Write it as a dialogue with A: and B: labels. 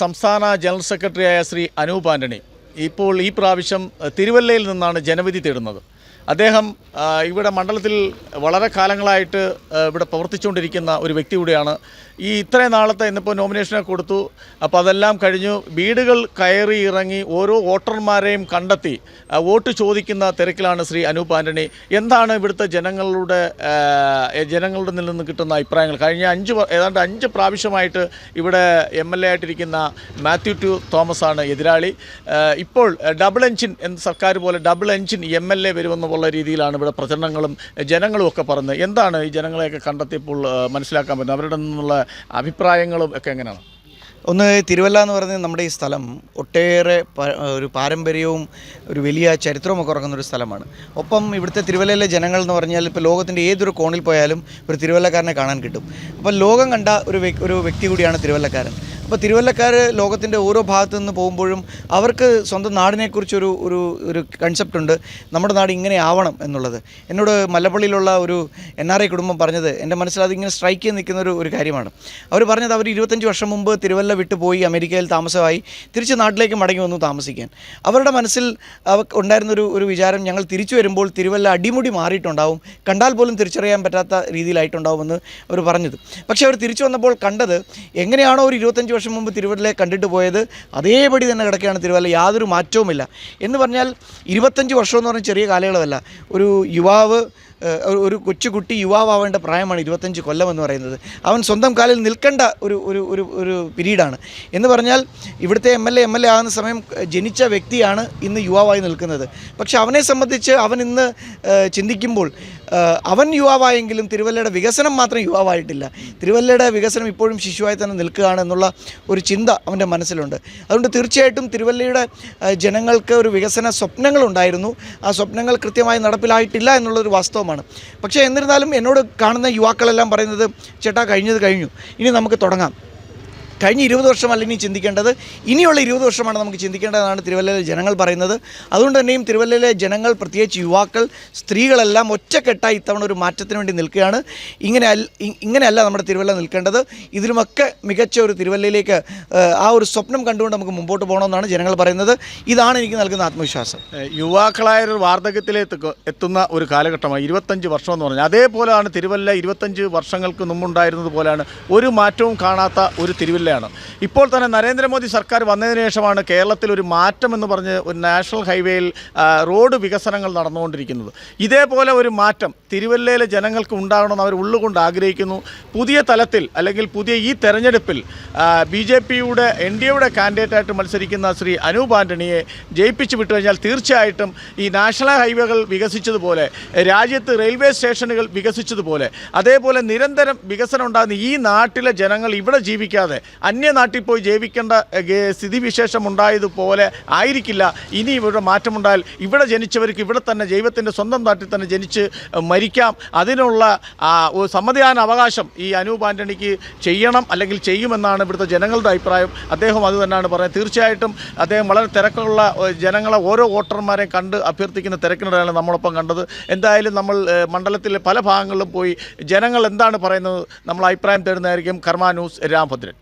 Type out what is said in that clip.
A: സംസ്ഥാന ജനറൽ സെക്രട്ടറിയായ ശ്രീ അനൂപ് ആൻ്റണി ഇപ്പോൾ ഈ പ്രാവശ്യം തിരുവല്ലയിൽ നിന്നാണ് ജനവിധി തേടുന്നത്. അദ്ദേഹം ഇവിടെ മണ്ഡലത്തിൽ വളരെ കാലങ്ങളായിട്ട് ഇവിടെ പ്രവർത്തിച്ചുകൊണ്ടിരിക്കുന്ന ഒരു വ്യക്തി കൂടിയാണ്. ഈ ഇത്രയും നാളത്തെ ഇന്നിപ്പോൾ നോമിനേഷനൊക്കെ കൊടുത്തു. അപ്പോൾ അതെല്ലാം കഴിഞ്ഞു. വീടുകൾ കയറി ഇറങ്ങി ഓരോ വോട്ടർമാരെയും കണ്ടെത്തി വോട്ട് ചോദിക്കുന്ന തിരക്കിലാണ് ശ്രീ അനൂപ് ആൻ്റണി. എന്താണ് ഇവിടുത്തെ ജനങ്ങളുടെ നിന്ന് കിട്ടുന്ന അഭിപ്രായങ്ങൾ? കഴിഞ്ഞ ഏതാണ്ട് 5 പ്രാവശ്യമായിട്ട് ഇവിടെ MLA ആയിട്ടിരിക്കുന്ന മാത്യു തോമസാണ് എതിരാളി. ഇപ്പോൾ ഡബിൾ എൻജിൻ സർക്കാർ പോലെ ഡബിൾ എൻജിൻ MLA വരുമെന്നുള്ള രീതിയിലാണ് ഇവിടെ പ്രചരണങ്ങളും ജനങ്ങളും ഒക്കെ പറഞ്ഞത്. എന്താണ് ഈ ജനങ്ങളെയൊക്കെ കണ്ടെത്തിയപ്പോൾ മനസ്സിലാക്കാൻ പറ്റുന്നത്? അവരുടെ നിന്നുള്ള അഭിപ്രായങ്ങളും ഒക്കെ എങ്ങനെയാണ്?
B: ഒന്ന്, തിരുവല്ല എന്ന് പറയുന്നത് നമ്മുടെ ഈ സ്ഥലം ഒട്ടേറെ ഒരു പാരമ്പര്യവും ഒരു വലിയ ചരിത്രവും ഒക്കെ ഉറങ്ങുന്നൊരു സ്ഥലമാണ്. ഒപ്പം ഇവിടുത്തെ തിരുവല്ലയിലെ ജനങ്ങൾ എന്ന് പറഞ്ഞാൽ ഇപ്പോൾ ലോകത്തിൻ്റെ ഏതൊരു കോണിൽ പോയാലും ഒരു തിരുവല്ലക്കാരനെ കാണാൻ കിട്ടും. അപ്പോൾ ലോകം കണ്ട ഒരു വ്യക്തി കൂടിയാണ് തിരുവല്ലക്കാരൻ. അപ്പോൾ തിരുവല്ലക്കാർ ലോകത്തിൻ്റെ ഓരോ ഭാഗത്തു നിന്ന് പോകുമ്പോഴും അവർക്ക് സ്വന്തം നാടിനെക്കുറിച്ചൊരു ഒരു കൺസെപ്റ്റ് ഉണ്ട്, നമ്മുടെ നാട് ഇങ്ങനെ ആവണം എന്നുള്ളത്. എന്നോട് മല്ലപ്പള്ളിയിലുള്ള ഒരു NRI കുടുംബം പറഞ്ഞത് എൻ്റെ മനസ്സിൽ അതിങ്ങനെ സ്ട്രൈക്ക് ചെയ്ത് നിൽക്കുന്ന ഒരു കാര്യമാണ്. അവർ പറഞ്ഞത് അവർ 25 വർഷം മുമ്പ് തിരുവല്ല വിട്ടുപോയി അമേരിക്കയിൽ താമസമായി തിരിച്ച് നാട്ടിലേക്ക് മടങ്ങി വന്നു താമസിക്കാൻ. അവരുടെ മനസ്സിൽ ഉണ്ടായിരുന്നൊരു വിചാരം, ഞങ്ങൾ തിരിച്ചു വരുമ്പോൾ തിരുവല്ല അടിമുടി മാറിയിട്ടുണ്ടാവും, കണ്ടാൽ പോലും തിരിച്ചറിയാൻ പറ്റാത്ത രീതിയിലായിട്ടുണ്ടാവുമെന്ന് അവർ പറഞ്ഞത്. പക്ഷേ അവർ തിരിച്ചു വന്നപ്പോൾ കണ്ടത് എങ്ങനെയാണോ ഒരു 25 വർഷം മുമ്പ് തിരുവല്ലയെ കണ്ടിട്ട് പോയത് അതേപടി തന്നെ കിടക്കുകയാണ് തിരുവല്ല, യാതൊരു മാറ്റവുമില്ല. എന്ന് പറഞ്ഞാൽ 25 വർഷം എന്ന് പറഞ്ഞാൽ ചെറിയ കാലയളവല്ല. ഒരു യുവാവ്, ഒരു കൊച്ചുകുട്ടി യുവാവേണ്ട പ്രായമാണ് 25 കൊല്ലം എന്ന് പറയുന്നത്. അവൻ സ്വന്തം കാലിൽ നിൽക്കേണ്ട ഒരു പീരീഡാണ്. എന്ന് പറഞ്ഞാൽ ഇവിടുത്തെ MLA ആകുന്ന സമയം ജനിച്ച വ്യക്തിയാണ് ഇന്ന് യുവാവായി നിൽക്കുന്നത്. പക്ഷെ അവനെ സംബന്ധിച്ച് അവൻ ഇന്ന് ചിന്തിക്കുമ്പോൾ അവൻ യുവാവായെങ്കിലും തിരുവല്ലയുടെ വികസനം മാത്രം യുവാവായിട്ടില്ല. തിരുവല്ലയുടെ വികസനം ഇപ്പോഴും ശിശുവായി തന്നെ നിൽക്കുകയാണ് എന്നുള്ള ഒരു ചിന്ത അവൻ്റെ മനസ്സിലുണ്ട്. അതുകൊണ്ട് തീർച്ചയായിട്ടും തിരുവല്ലയുടെ ജനങ്ങൾക്ക് ഒരു വികസന സ്വപ്നങ്ങളുണ്ടായിരുന്നു. ആ സ്വപ്നങ്ങൾ കൃത്യമായി നടപ്പിലായിട്ടില്ല എന്നുള്ളൊരു വാസ്തവമാണ്. പക്ഷേ എന്നിരുന്നാലും എന്നോട് കാണുന്ന യുവാക്കളെല്ലാം പറയുന്നത്, ചേട്ടാ കഴിഞ്ഞത് കഴിഞ്ഞു, ഇനി നമുക്ക് തുടങ്ങാം. കഴിഞ്ഞ 20 വർഷമല്ല ഇനി ചിന്തിക്കേണ്ടത്, ഇനിയുള്ള 20 വർഷമാണ് നമുക്ക് ചിന്തിക്കേണ്ടതെന്നാണ് തിരുവല്ലയിലെ ജനങ്ങൾ പറയുന്നത്. അതുകൊണ്ട് തന്നെയും തിരുവല്ലയിലെ ജനങ്ങൾ, പ്രത്യേകിച്ച് യുവാക്കൾ, സ്ത്രീകളെല്ലാം ഒറ്റക്കെട്ടായി ഇത്തവണ ഒരു മാറ്റത്തിന് വേണ്ടി നിൽക്കുകയാണ്. ഇങ്ങനെയല്ല നമ്മുടെ തിരുവല്ല നിൽക്കേണ്ടത്. ഇതിലുമൊക്കെ മികച്ച ഒരു തിരുവല്ലയിലേക്ക് ആ ഒരു സ്വപ്നം കണ്ടുകൊണ്ട് നമുക്ക് മുമ്പോട്ട് പോകണമെന്നാണ് ജനങ്ങൾ പറയുന്നത്. ഇതാണ് എനിക്ക് നൽകുന്ന ആത്മവിശ്വാസം.
A: യുവാക്കളായൊരു വാർദ്ധക്യത്തിലേക്ക് എത്തുന്ന ഒരു കാലഘട്ടമാണ് 25 വർഷം എന്ന് പറഞ്ഞാൽ. അതേപോലെയാണ് തിരുവല്ല 25 വർഷങ്ങൾക്ക് മുമ്പുണ്ടായിരുന്നത് പോലെയാണ്. ഒരു മാറ്റവും കാണാത്ത ഒരു തിരുവല്ല. ഇപ്പോൾ തന്നെ നരേന്ദ്രമോദി സർക്കാർ വന്നതിന് ശേഷമാണ് കേരളത്തിൽ ഒരു മാറ്റം എന്ന് പറഞ്ഞ് ഒരു നാഷണൽ ഹൈവേയിൽ റോഡ് വികസനങ്ങൾ നടന്നുകൊണ്ടിരിക്കുന്നത്. ഇതേപോലെ ഒരു മാറ്റം തിരുവല്ലയിലെ ജനങ്ങൾക്ക് ഉണ്ടാകണമെന്ന് അവർ ഉള്ളുകൊണ്ട് ആഗ്രഹിക്കുന്നു. പുതിയ തലത്തിൽ അല്ലെങ്കിൽ പുതിയ ഈ തെരഞ്ഞെടുപ്പിൽ BJPയുടെ NDAയുടെ കാൻഡിഡേറ്റായിട്ട് മത്സരിക്കുന്ന ശ്രീ അനൂപ് ആൻ്റണിയെ ജയിപ്പിച്ചു വിട്ടു കഴിഞ്ഞാൽ തീർച്ചയായിട്ടും ഈ നാഷണൽ ഹൈവേകൾ വികസിച്ചതുപോലെ, രാജ്യത്ത് റെയിൽവേ സ്റ്റേഷനുകൾ വികസിച്ചതുപോലെ, അതേപോലെ നിരന്തരം വികസനം ഉണ്ടാകുന്ന ഈ നാട്ടിലെ ജനങ്ങൾ ഇവിടെ ജീവിക്കാതെ അന്യനാട്ടിൽ പോയി ജീവിക്കേണ്ട സ്ഥിതിവിശേഷം ഉണ്ടായതുപോലെ ആയിരിക്കില്ല ഇനി ഇവിടെ മാറ്റമുണ്ടായാൽ. ഇവിടെ ജനിച്ചവർക്ക് ഇവിടെ തന്നെ ദൈവത്തിൻ്റെ സ്വന്തം നാട്ടിൽ തന്നെ ജനിച്ച് മരിക്കാം. അതിനുള്ള സമ്മതിദാന അവകാശം ഈ അനൂപ് ആൻ്റണിക്ക് ചെയ്യണം, അല്ലെങ്കിൽ ചെയ്യുമെന്നാണ് ഇവിടുത്തെ ജനങ്ങളുടെ അഭിപ്രായം. അദ്ദേഹം അത് തന്നെയാണ് പറയുന്നത്. തീർച്ചയായിട്ടും അദ്ദേഹം വളരെ തിരക്കുള്ള ജനങ്ങളെ, ഓരോ വോട്ടർമാരെയും കണ്ട് അഭ്യർത്ഥിക്കുന്ന തിരക്കിനിടെയാണ് നമ്മളൊപ്പം കണ്ടത്. എന്തായാലും നമ്മൾ മണ്ഡലത്തിലെ പല ഭാഗങ്ങളിലും പോയി ജനങ്ങൾ എന്താണ് പറയുന്നത് നമ്മൾ അഭിപ്രായം തരുന്നതായിരിക്കും. കർമ്മ ന്യൂസ്, രാംഭദ്രൻ.